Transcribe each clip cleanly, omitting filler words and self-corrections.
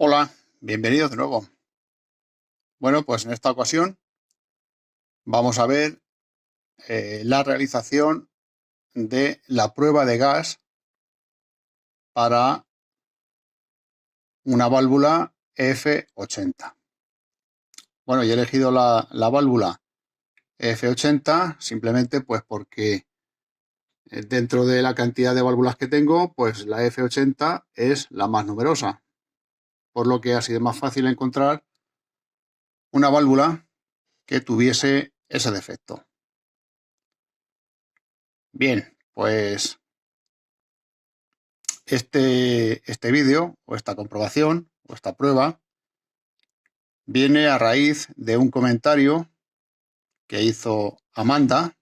Hola, bienvenidos de nuevo. Bueno, pues en esta ocasión vamos a ver la realización de la prueba de gas para una válvula F80. Bueno, yo he elegido la válvula F80 simplemente pues porque dentro de la cantidad de válvulas que tengo, pues la F80 es la más numerosa, por lo que ha sido más fácil encontrar una válvula que tuviese ese defecto. Bien, pues este vídeo o esta comprobación o esta prueba viene a raíz de un comentario que hizo Amanda,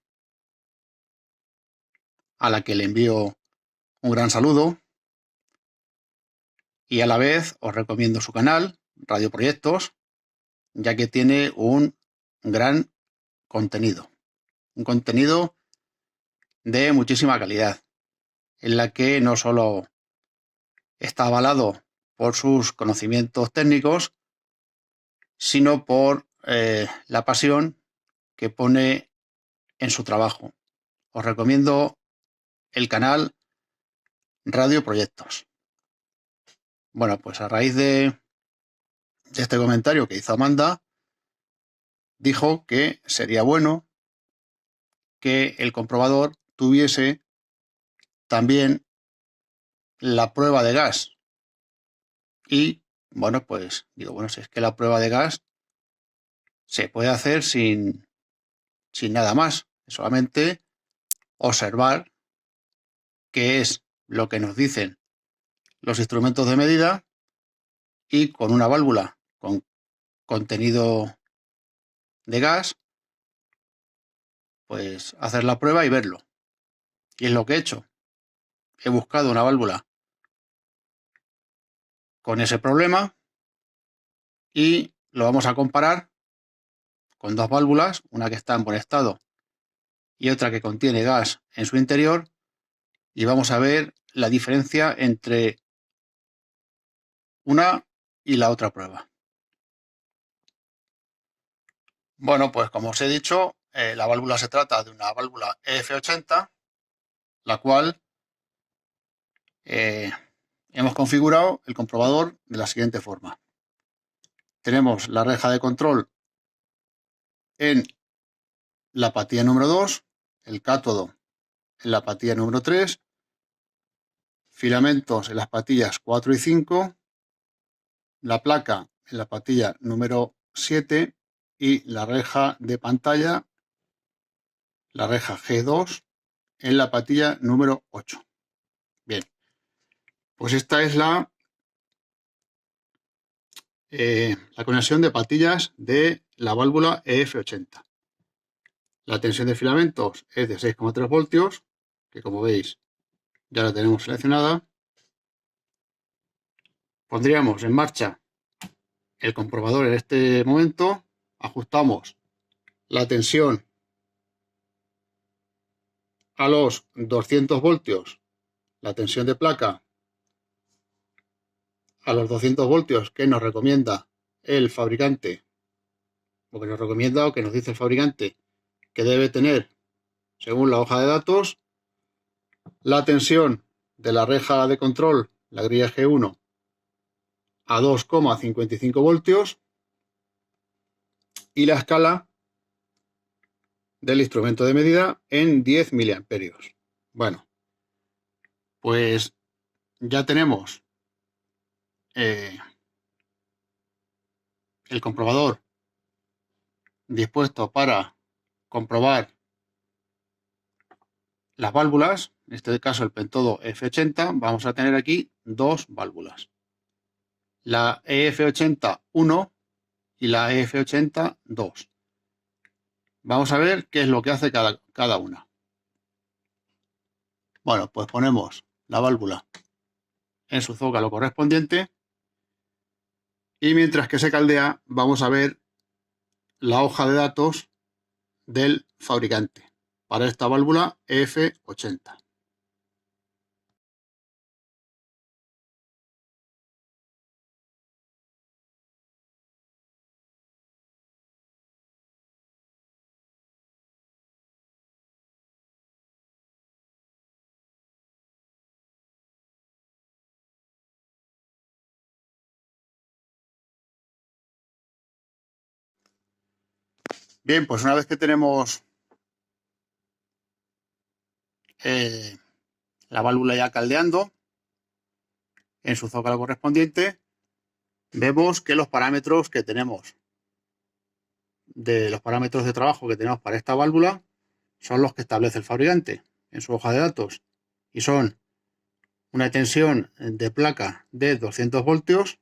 a la que le envío un gran saludo, y a la vez os recomiendo su canal, Radio Proyectos, ya que tiene un gran contenido, un contenido de muchísima calidad, en la que no solo está avalado por sus conocimientos técnicos, sino por la pasión que pone en su trabajo. Os recomiendo el canal Radio Proyectos. Bueno, pues a raíz de este comentario que hizo Amanda, dijo que sería bueno que el comprobador tuviese también la prueba de gas. Y bueno, pues digo, bueno, si es que la prueba de gas se puede hacer sin nada más, solamente observar qué es lo que nos dicen los instrumentos de medida y con una válvula con contenido de gas, pues hacer la prueba y verlo. Y es lo que he hecho. He buscado una válvula con ese problema y lo vamos a comparar con dos válvulas, una que está en buen estado y otra que contiene gas en su interior, y vamos a ver la diferencia entre una y la otra prueba. Bueno, pues como os he dicho, la válvula se trata de una válvula F80, la cual hemos configurado el comprobador de la siguiente forma. Tenemos la reja de control en la patilla número 2, el cátodo en la patilla número 3, filamentos en las patillas 4 y 5, la placa en la patilla número 7 y la reja de pantalla, la reja G2, en la patilla número 8. Bien, pues esta es la conexión de patillas de la válvula EF80. La tensión de filamentos es de 6,3 voltios, que como veis ya la tenemos seleccionada. Pondríamos en marcha el comprobador en este momento, ajustamos la tensión a los 200 voltios, la tensión de placa a los 200 voltios que nos recomienda el fabricante, o que nos recomienda o que nos dice el fabricante que debe tener según la hoja de datos. La tensión de la reja de control, la grilla G1, a 2,55 voltios y la escala del instrumento de medida en 10 miliamperios. Bueno, pues ya tenemos el comprobador dispuesto para comprobar las válvulas. En este caso el pentodo F80. Vamos a tener aquí dos válvulas, la EF80-1 y la EF80-2. Vamos a ver qué es lo que hace cada una. Bueno, pues ponemos la válvula en su zócalo correspondiente y mientras que se caldea vamos a ver la hoja de datos del fabricante para esta válvula F80. Bien, pues una vez que tenemos la válvula ya caldeando en su zócalo correspondiente, vemos que los parámetros que tenemos los parámetros de trabajo que tenemos para esta válvula son los que establece el fabricante en su hoja de datos, y son una tensión de placa de 200 voltios,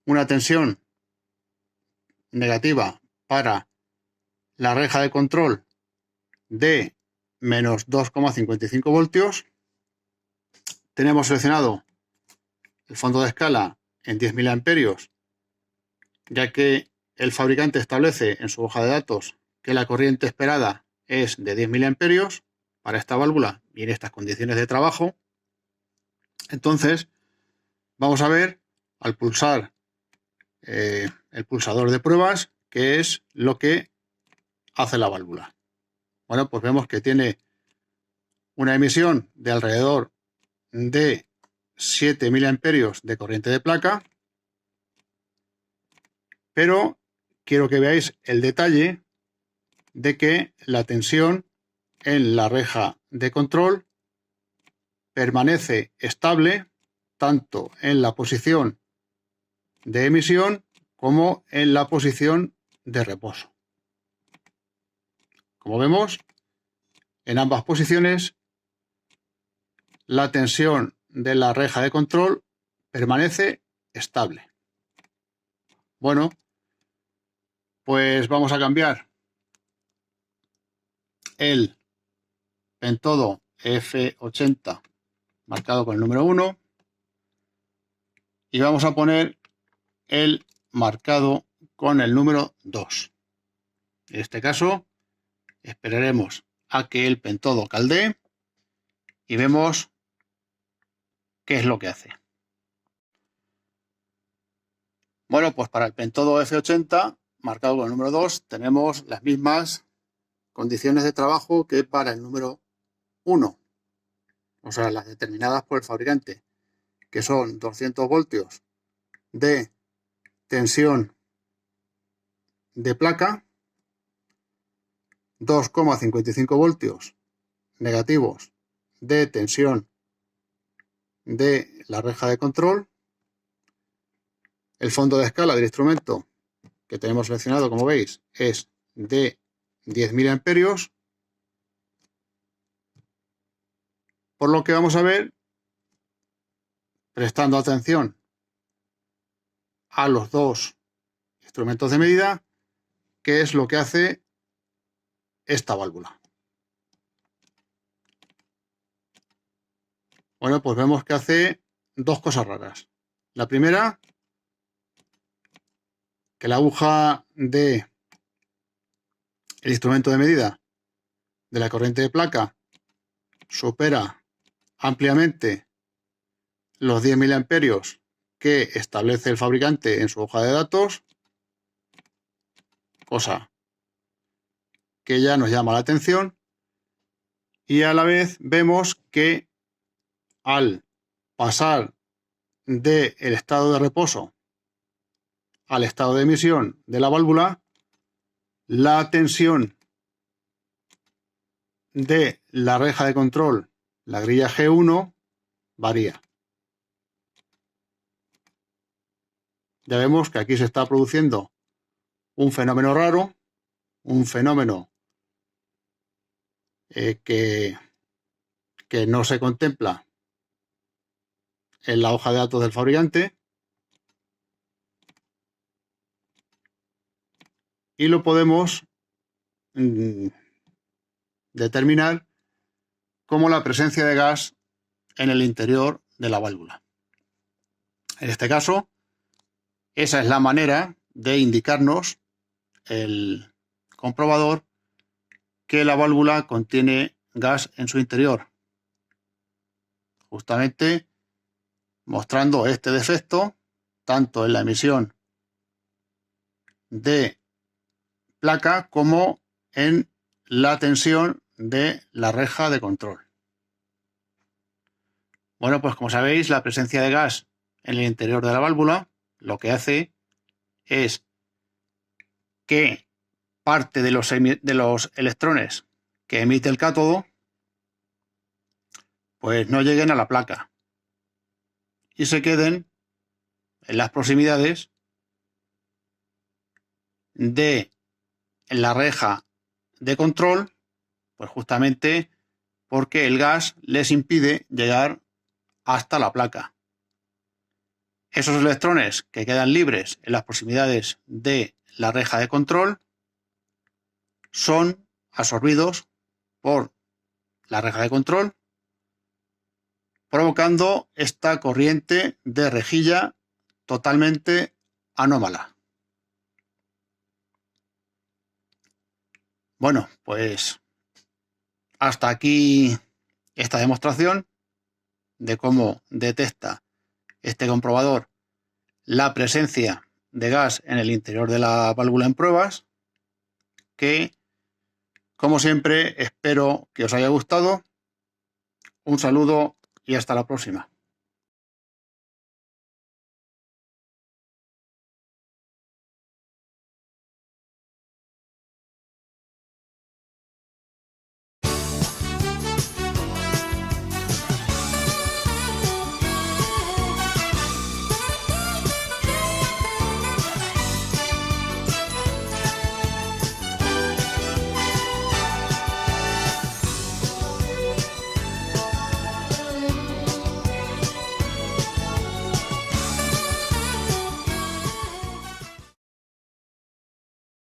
una tensión negativa para la reja de control de menos 2,55 voltios. Tenemos seleccionado el fondo de escala en 10 miliamperios, ya que el fabricante establece en su hoja de datos que la corriente esperada es de 10 miliamperios para esta válvula y en estas condiciones de trabajo. Entonces, vamos a ver al pulsar el pulsador de pruebas qué es lo que hace la válvula. Bueno, pues vemos que tiene una emisión de alrededor de 7 miliamperios de corriente de placa, pero quiero que veáis el detalle de que la tensión en la reja de control permanece estable tanto en la posición de emisión como en la posición de reposo. Como vemos, en ambas posiciones la tensión de la reja de control permanece estable. Bueno, pues vamos a cambiar el pentodo F80 marcado con el número 1 y vamos a poner el marcado con el número 2. En este caso, esperaremos a que el pentodo caldee y vemos qué es lo que hace. Bueno, pues para el pentodo F80 marcado con el número 2 tenemos las mismas condiciones de trabajo que para el número 1, o sea, las determinadas por el fabricante, que son 200 voltios de tensión de placa, 2,55 voltios negativos de tensión de la reja de control, el fondo de escala del instrumento que tenemos seleccionado, como veis, es de 10 miliamperios, por lo que vamos a ver, prestando atención a los dos instrumentos de medida, qué es lo que hace esta válvula. Bueno, pues vemos que hace dos cosas raras. La primera, que la aguja de el instrumento de medida de la corriente de placa supera ampliamente los 10 miliamperios que establece el fabricante en su hoja de datos, cosa que ya nos llama la atención, y a la vez vemos que al pasar del estado de reposo al estado de emisión de la válvula, la tensión de la reja de control, la grilla G1, varía. Ya vemos que aquí se está produciendo un fenómeno raro, un fenómeno que no se contempla en la hoja de datos del fabricante, y lo podemos determinar como la presencia de gas en el interior de la válvula. En este caso, esa es la manera de indicarnos el comprobador que la válvula contiene gas en su interior, justamente mostrando este defecto tanto en la emisión de placa como en la tensión de la reja de control. Bueno, pues como sabéis, la presencia de gas en el interior de la válvula lo que hace es que parte de los electrones que emite el cátodo pues no lleguen a la placa y se queden en las proximidades de la reja de control, pues justamente porque el gas les impide llegar hasta la placa. Esos electrones que quedan libres en las proximidades de la reja de control son absorbidos por la reja de control, provocando esta corriente de rejilla totalmente anómala. Bueno, pues hasta aquí esta demostración de cómo detecta este comprobador la presencia de gas en el interior de la válvula en pruebas, que como siempre espero que os haya gustado. Un saludo y hasta la próxima.